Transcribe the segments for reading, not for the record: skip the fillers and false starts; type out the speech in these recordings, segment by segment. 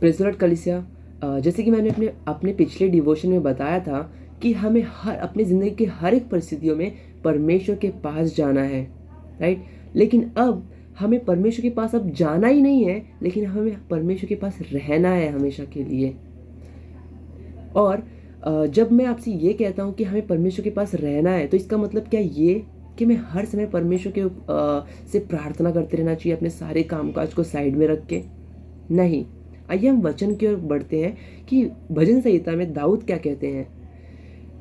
Praise the Lord कलीसिया। जैसे कि मैंने अपने अपने पिछले डिवोशन में बताया था कि हमें अपनी ज़िंदगी की हर एक परिस्थितियों में परमेश्वर के पास जाना है, राइट। लेकिन अब हमें परमेश्वर के पास अब जाना ही नहीं है, लेकिन हमें परमेश्वर के पास रहना है हमेशा के लिए। और जब मैं आपसे ये कहता हूँ कि हमें परमेश्वर के पास रहना है, तो इसका मतलब क्या ये कि मैं हर समय परमेश्वर के से प्रार्थना करते रहना चाहिए अपने सारे कामकाज को साइड में रख के? नहीं। आइए हम वचन की ओर बढ़ते हैं कि भजन संहिता में दाऊद क्या कहते हैं।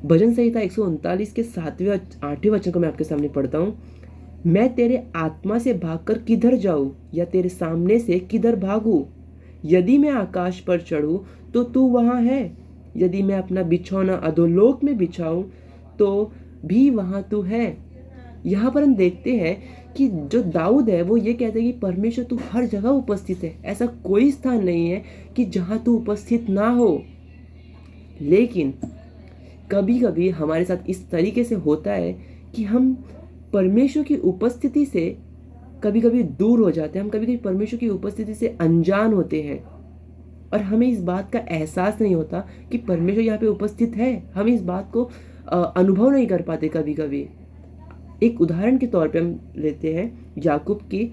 भजन संहिता 139 के 7वें 8वें वचन को मैं आपके सामने पढ़ता हूँ। मैं तेरे आत्मा से भागकर किधर जाऊँ, या तेरे सामने से किधर भागूँ? यदि मैं आकाश पर चढ़ूँ तो तू वहाँ है, यदि मैं अपना बिछौना अधोलोक में बिछाऊँ तो भी वहाँ तू है। यहाँ पर हम देखते हैं कि जो दाऊद है वो ये कहते हैं कि परमेश्वर तू हर जगह उपस्थित है, ऐसा कोई स्थान नहीं है कि जहाँ तू उपस्थित ना हो। लेकिन कभी कभी हमारे साथ इस तरीके से होता है कि हम परमेश्वर की उपस्थिति से कभी कभी दूर हो जाते हैं, हम कभी कभी परमेश्वर की उपस्थिति से अनजान होते हैं और हमें इस बात का एहसास नहीं होता कि परमेश्वर यहाँ पे उपस्थित है। हम इस बात को अनुभव नहीं कर पाते कभी कभी। एक उदाहरण के तौर पे हम लेते हैं याकूब की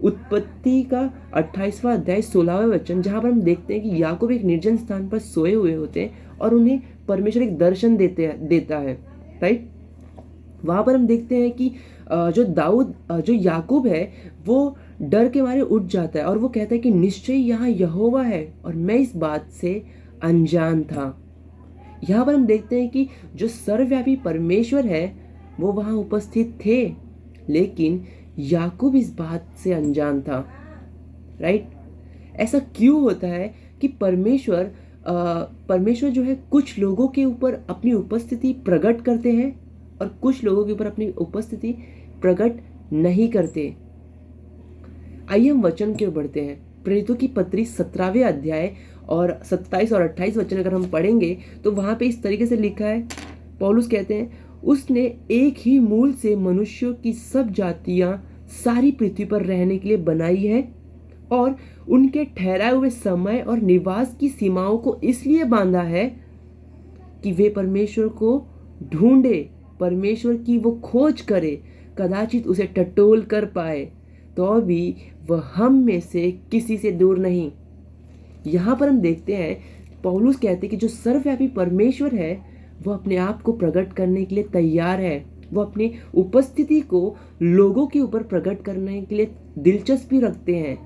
उत्पत्ति का 28वां अध्याय 16वां वचन, जहाँ पर हम देखते हैं कि याकूब एक निर्जन स्थान पर सोए हुए होते हैं और उन्हें परमेश्वर एक दर्शन देता है, राइट। वहाँ पर हम देखते हैं कि जो याकूब है वो डर के मारे उठ जाता है और वो कहता है कि निश्चय यहाँ यहोवा है और मैं इस बात से अनजान था। यहाँ पर हम देखते हैं कि जो सर्वव्यापी परमेश्वर है वो वहाँ उपस्थित थे, लेकिन याकूब इस बात से अनजान था, राइट। ऐसा क्यों होता है कि परमेश्वर जो है कुछ लोगों के ऊपर अपनी उपस्थिति प्रकट करते हैं और कुछ लोगों के ऊपर अपनी उपस्थिति प्रकट नहीं करते। आइए हम वचन की ओर बढ़ते हैं। प्रेरितों की पत्री 17वें अध्याय और 27 और 28 वचन अगर हम पढ़ेंगे तो वहाँ पे इस तरीके से लिखा है। पौलुस कहते हैं, उसने एक ही मूल से मनुष्यों की सब जातियां सारी पृथ्वी पर रहने के लिए बनाई है और उनके ठहराए हुए समय और निवास की सीमाओं को इसलिए बांधा है कि वे परमेश्वर को ढूंढे, परमेश्वर की वो खोज करे, कदाचित उसे टटोल कर पाए, तो भी वह हम में से किसी से दूर नहीं। यहाँ पर हम देखते हैं पौलुस कहते हैं कि जो सर्वव्यापी परमेश्वर है वो अपने आप को प्रकट करने के लिए तैयार है। वो अपनी उपस्थिति को लोगों के ऊपर प्रकट करने के लिए दिलचस्पी रखते हैं,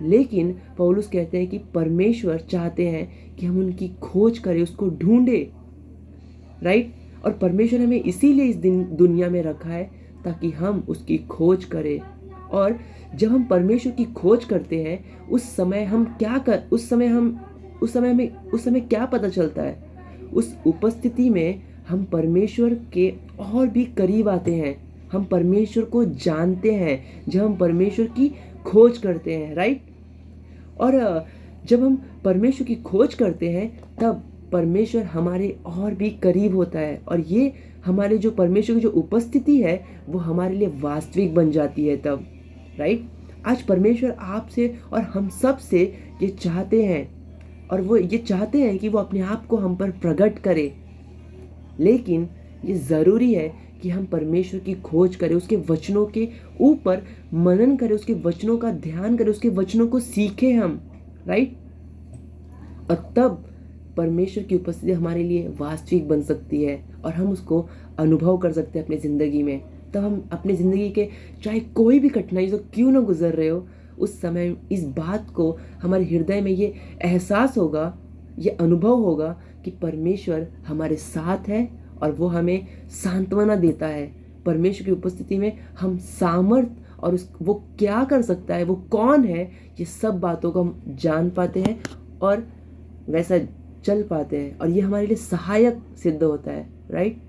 लेकिन पौलुस कहते हैं कि परमेश्वर चाहते हैं कि हम उनकी खोज करें, उसको ढूंढे, राइट। और परमेश्वर हमें इसीलिए इस दुनिया में रखा है ताकि हम उसकी खोज करें। और जब हम परमेश्वर की खोज करते हैं उस समय हमें क्या पता चलता है? उस उपस्थिति में हम परमेश्वर के और भी करीब आते हैं, हम परमेश्वर को जानते हैं जब हम परमेश्वर की खोज करते हैं, राइट। और जब हम परमेश्वर की खोज करते हैं तब परमेश्वर हमारे और भी करीब होता है और ये हमारे जो परमेश्वर की जो उपस्थिति है वो हमारे लिए वास्तविक बन जाती है तब, राइट। आज परमेश्वर आपसे और हम सब से ये चाहते हैं और वो ये चाहते हैं कि वो अपने आप को हम पर प्रकट करे, लेकिन ये ज़रूरी है कि हम परमेश्वर की खोज करें, उसके वचनों के ऊपर मनन करें, उसके वचनों का ध्यान करें, उसके वचनों को सीखें हम, राइट। और तब परमेश्वर की उपस्थिति हमारे लिए वास्तविक बन सकती है और हम उसको अनुभव कर सकते हैं अपनी ज़िंदगी में। तब हम अपनी ज़िंदगी के चाहे कोई भी कठिनाई से क्यों ना गुजर रहे हो, उस समय इस बात को हमारे हृदय में ये एहसास होगा, ये अनुभव होगा कि परमेश्वर हमारे साथ है और वो हमें सांत्वना देता है। परमेश्वर की उपस्थिति में हम सामर्थ और वो क्या कर सकता है, वो कौन है, ये सब बातों को हम जान पाते हैं और वैसा चल पाते हैं और ये हमारे लिए सहायक सिद्ध होता है, राइट।